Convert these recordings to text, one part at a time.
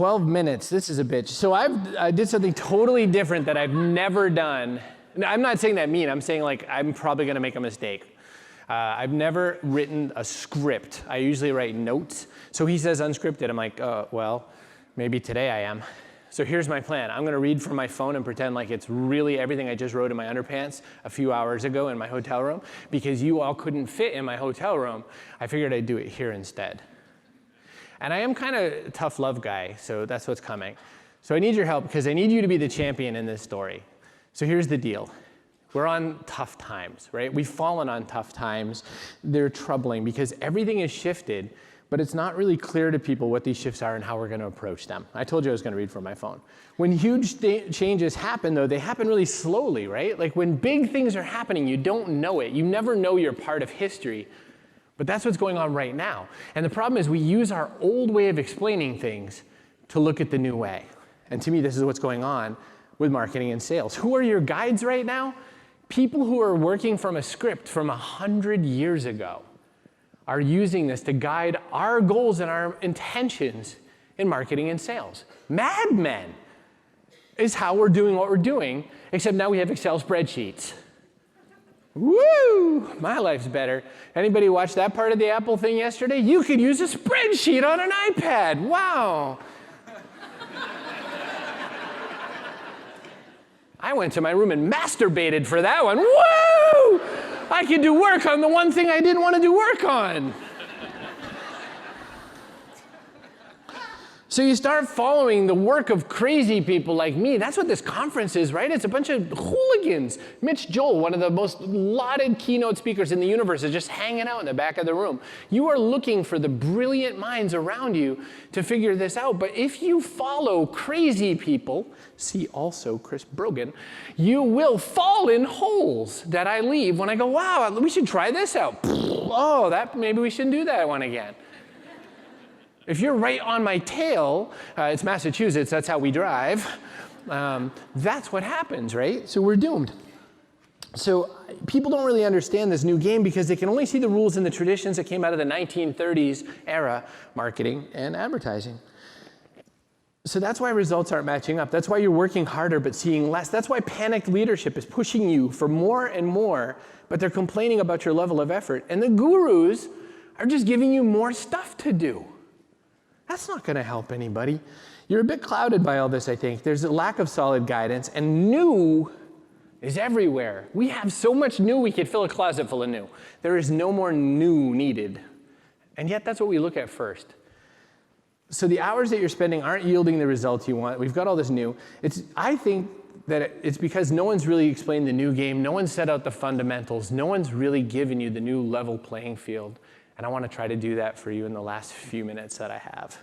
12 minutes, this is a bitch. So I did something totally different that I've never done. I'm not saying that mean, I'm saying like I'm probably gonna make a mistake. I've never written a script. I usually write notes. So he says unscripted, I'm like, well, maybe today I am. So here's my plan. I'm gonna read from my phone and pretend like it's really everything I just wrote in my underpants a few hours ago in my hotel room. Because you all couldn't fit in my hotel room, I figured I'd do it here instead. And I am kind of a tough love guy, so that's what's coming. So I need your help because I need you to be the champion in this story. So here's the deal. We're on tough times, right? We've fallen on tough times. They're troubling because everything is shifted, but it's not really clear to people what these shifts are and how we're going to approach them. I told you I was going to read from my phone. When huge changes happen, though, they happen really slowly, right? Like when big things are happening, you don't know it. You never know you're part of history. But that's what's going on right now. And the problem is we use our old way of explaining things to look at the new way. And to me, this is what's going on with marketing and sales. Who are your guides right now? People who are working from a script from 100 years ago are using this to guide our goals and our intentions in marketing and sales. Mad Men is how we're doing what we're doing, except now we have Excel spreadsheets. Woo! My life's better. Anybody watch that part of the Apple thing yesterday? You could use a spreadsheet on an iPad. Wow. I went to my room and masturbated for that one. Woo! I could do work on the one thing I didn't want to do work on. So you start following the work of crazy people like me. That's what this conference is, right? It's a bunch of hooligans. Mitch Joel, one of the most lauded keynote speakers in the universe, is just hanging out in the back of the room. You are looking for the brilliant minds around you to figure this out. But if you follow crazy people, see also Chris Brogan, you will fall in holes that I leave when I go, wow, we should try this out. Oh, maybe we shouldn't do that one again. If you're right on my tail, it's Massachusetts, that's how we drive, that's what happens, right? So we're doomed. So people don't really understand this new game because they can only see the rules and the traditions that came out of the 1930s era marketing and advertising. So that's why results aren't matching up. That's why you're working harder but seeing less. That's why panicked leadership is pushing you for more and more, but they're complaining about your level of effort. And the gurus are just giving you more stuff to do. That's not going to help anybody. You're a bit clouded by all this, I think. There's a lack of solid guidance, and new is everywhere. We have so much new, we could fill a closet full of new. There is no more new needed. And yet, that's what we look at first. So the hours that you're spending aren't yielding the results you want. We've got all this new. I think that it's because no one's really explained the new game. No one's set out the fundamentals. No one's really given you the new level playing field. And I want to try to do that for you in the last few minutes that I have.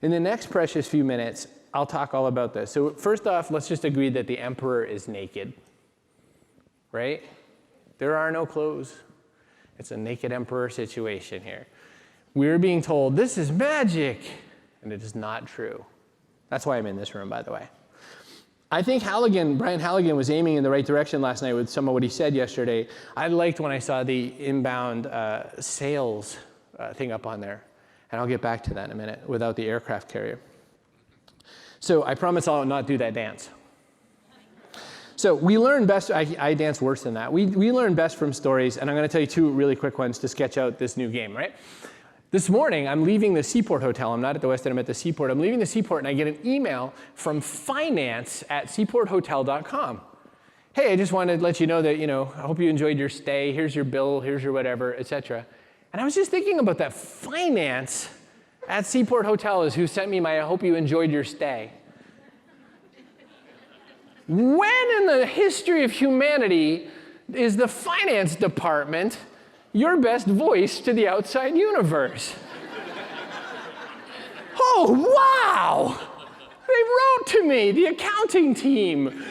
In the next precious few minutes, I'll talk all about this. So first off, let's just agree that the emperor is naked, right? There are no clothes. It's a naked emperor situation here. We're being told, this is magic, and it is not true. That's why I'm in this room, by the way. I think Brian Halligan was aiming in the right direction last night with some of what he said yesterday. I liked when I saw the inbound sales thing up on there. And I'll get back to that in a minute without the aircraft carrier. So I promise I'll not do that dance. So we learn best, I dance worse than that. We learn best from stories, and I'm going to tell you two really quick ones to sketch out this new game, right? This morning, I'm leaving the Seaport Hotel. I'm not at the West End, I'm at the Seaport. I'm leaving the Seaport, and I get an email from finance@seaporthotel.com. Hey, I just wanted to let you know that, I hope you enjoyed your stay. Here's your bill, here's your whatever, etc. And I was just thinking about that. Finance at Seaport Hotel is who sent me my I hope you enjoyed your stay. When in the history of humanity is the finance department your best voice to the outside universe? Oh, wow! They wrote to me, the accounting team.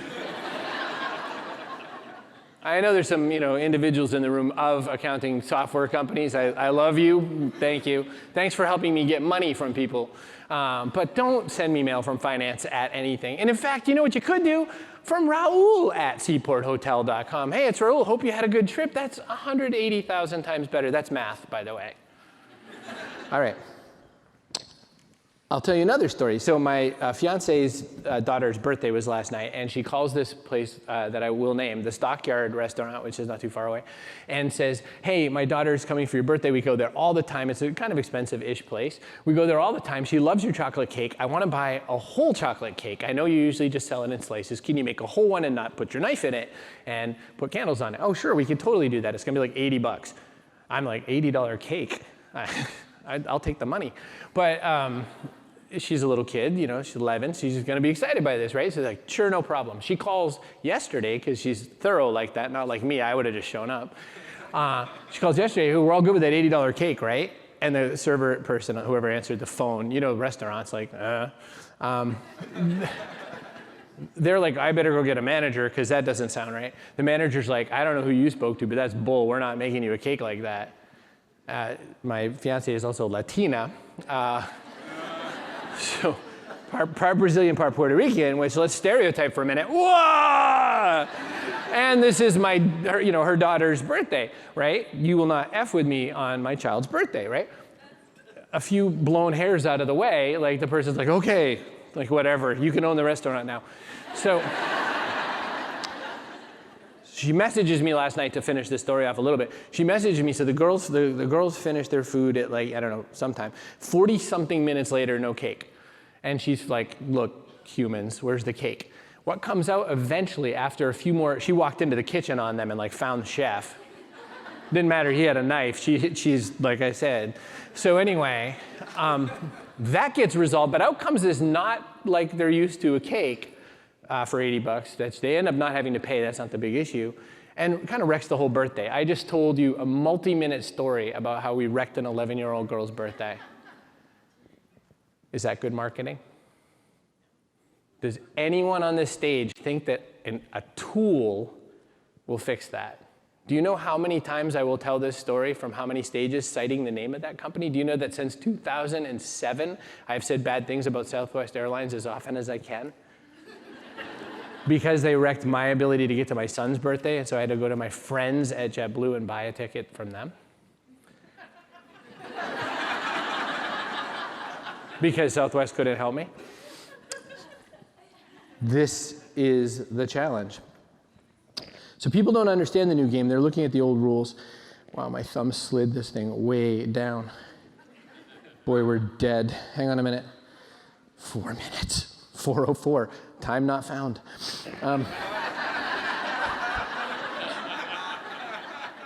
I know there's some, individuals in the room of accounting software companies. I love you. Thank you. Thanks for helping me get money from people. But don't send me mail from finance at anything. And in fact, you know what you could do? From Raul at seaporthotel.com. Hey, it's Raul. Hope you had a good trip. That's 180,000 times better. That's math, by the way. All right. I'll tell you another story. So my fiance's daughter's birthday was last night, and she calls this place that I will name, the Stockyard Restaurant, which is not too far away, and says, hey, my daughter's coming for your birthday. We go there all the time. It's a kind of expensive-ish place. We go there all the time. She loves your chocolate cake. I want to buy a whole chocolate cake. I know you usually just sell it in slices. Can you make a whole one and not put your knife in it and put candles on it? Oh, sure, we can totally do that. It's going to be like 80 bucks. I'm like, $80 cake? I'll take the money. But she's a little kid, you know, she's 11. She's going to be excited by this, right? So like, sure, no problem. She calls yesterday, because she's thorough like that, not like me. I would have just shown up. She calls yesterday, we're all good with that $80 cake, right? And the server person, whoever answered the phone, you know, restaurants, like, they're like, I better go get a manager, because that doesn't sound right. The manager's like, I don't know who you spoke to, but that's bull. We're not making you a cake like that. My fiance is also Latina. So part Brazilian, part Puerto Rican, which let's stereotype for a minute. Whoa! And this is her daughter's birthday, right? You will not F with me on my child's birthday, right? A few blown hairs out of the way, like the person's like, okay, like whatever, you can own the restaurant now. So she messages me last night to finish this story off a little bit. She messaged me, so the girls finished their food at like, I don't know, sometime. 40-something minutes later, no cake. And she's like, look, humans, where's the cake? What comes out eventually after a few more, she walked into the kitchen on them and like found the chef. Didn't matter, he had a knife. She's, like I said. So anyway, that gets resolved, but out comes this not like they're used to a cake for 80 bucks. They end up not having to pay, that's not the big issue. And kind of wrecks the whole birthday. I just told you a multi-minute story about how we wrecked an 11-year-old girl's birthday. Is that good marketing? Does anyone on this stage think that a tool will fix that? Do you know how many times I will tell this story from how many stages citing the name of that company? Do you know that since 2007, I've said bad things about Southwest Airlines as often as I can? Because they wrecked my ability to get to my son's birthday, and so I had to go to my friends at JetBlue and buy a ticket from them. Because Southwest couldn't help me. This is the challenge. So people don't understand the new game. They're looking at the old rules. Wow, my thumb slid this thing way down. Boy, we're dead. Hang on a minute. 4 minutes. 4:04. Time not found.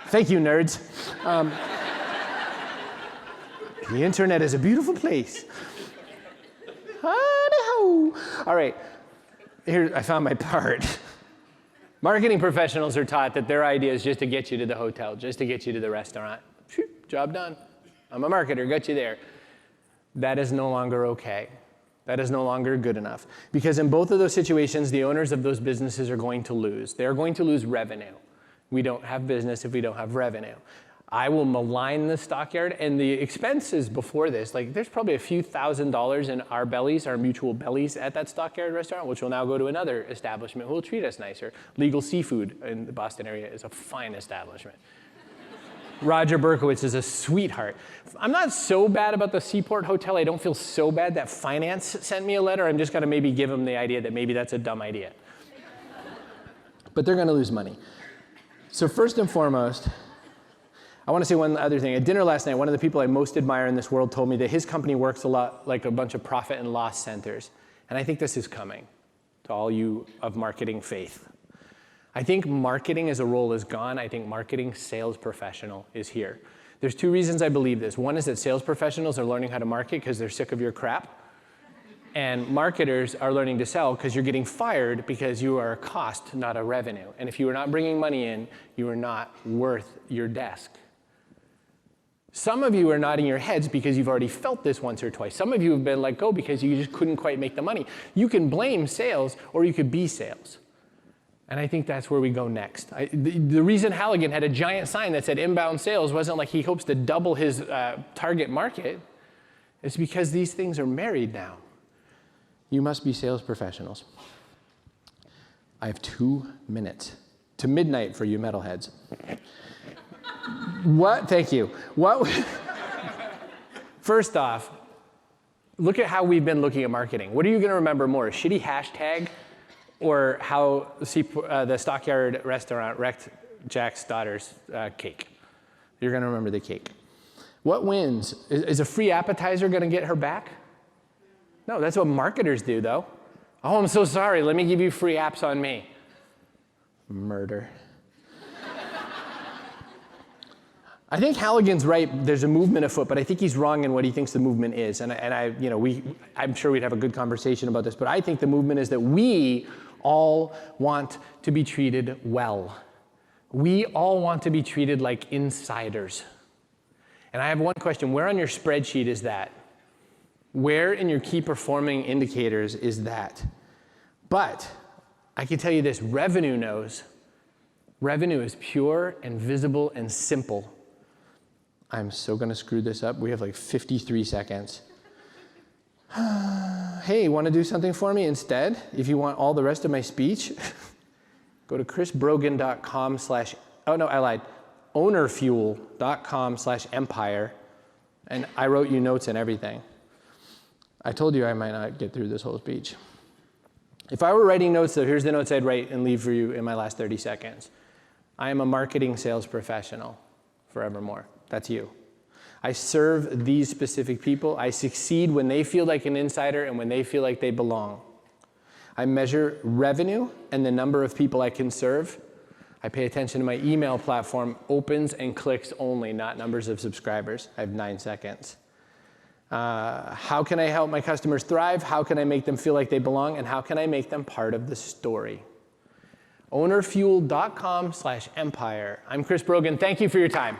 Thank you, nerds. The internet is a beautiful place. All right, here, I found my part. Marketing professionals are taught that their idea is just to get you to the hotel, just to get you to the restaurant. Phew, job done. I'm a marketer, got you there. That is no longer okay. That is no longer good enough. Because in both of those situations, the owners of those businesses are going to lose. They're going to lose revenue. We don't have business if we don't have revenue. I will malign the Stockyard, and the expenses before this, like there's probably a few $1,000s in our bellies, our mutual bellies at that Stockyard restaurant, which will now go to another establishment who will treat us nicer. Legal Seafood in the Boston area is a fine establishment. Roger Berkowitz is a sweetheart. I'm not so bad about the Seaport Hotel. I don't feel so bad that finance sent me a letter. I'm just gonna maybe give them the idea that maybe that's a dumb idea. But they're gonna lose money. So first and foremost, I want to say one other thing. At dinner last night, one of the people I most admire in this world told me that his company works a lot like a bunch of profit and loss centers. And I think this is coming to all you of marketing faith. I think marketing as a role is gone. I think marketing sales professional is here. There's two reasons I believe this. One is that sales professionals are learning how to market because they're sick of your crap. And marketers are learning to sell because you're getting fired because you are a cost, not a revenue. And if you are not bringing money in, you are not worth your desk. Some of you are nodding your heads because you've already felt this once or twice. Some of you have been let go because you just couldn't quite make the money. You can blame sales or you could be sales. And I think that's where we go next. The reason Halligan had a giant sign that said inbound sales wasn't like he hopes to double his target market. It's because these things are married now. You must be sales professionals. I have 2 minutes to midnight for you metalheads. What? Thank you. What? First off, Look at how we've been looking at marketing. What are you going to remember more, a shitty hashtag or how the Stockyard restaurant wrecked Jack's daughter's cake? You're going to remember the cake. What wins? Is a free appetizer going to get her back? No, that's what marketers do, though. Oh, I'm so sorry. Let me give you free apps on me. Murder. I think Halligan's right. There's a movement afoot, but I think he's wrong in what he thinks the movement is. I'm sure we'd have a good conversation about this, but I think the movement is that we all want to be treated well. We all want to be treated like insiders. And I have one question. Where on your spreadsheet is that? Where in your key performing indicators is that? But I can tell you this, revenue knows. Revenue is pure and visible and simple. I'm so going to screw this up. We have like 53 seconds. Hey, want to do something for me instead? If you want all the rest of my speech, go to chrisbrogan.com/ ownerfuel.com/empire, and I wrote you notes and everything. I told you I might not get through this whole speech. If I were writing notes, though, here's the notes I'd write and leave for you in my last 30 seconds. I am a marketing sales professional forevermore. That's you. I serve these specific people. I succeed when they feel like an insider and when they feel like they belong. I measure revenue and the number of people I can serve. I pay attention to my email platform, opens and clicks only, not numbers of subscribers. I have 9 seconds. How can I help my customers thrive? How can I make them feel like they belong? And how can I make them part of the story? Ownerfuel.com/empire. I'm Chris Brogan. Thank you for your time.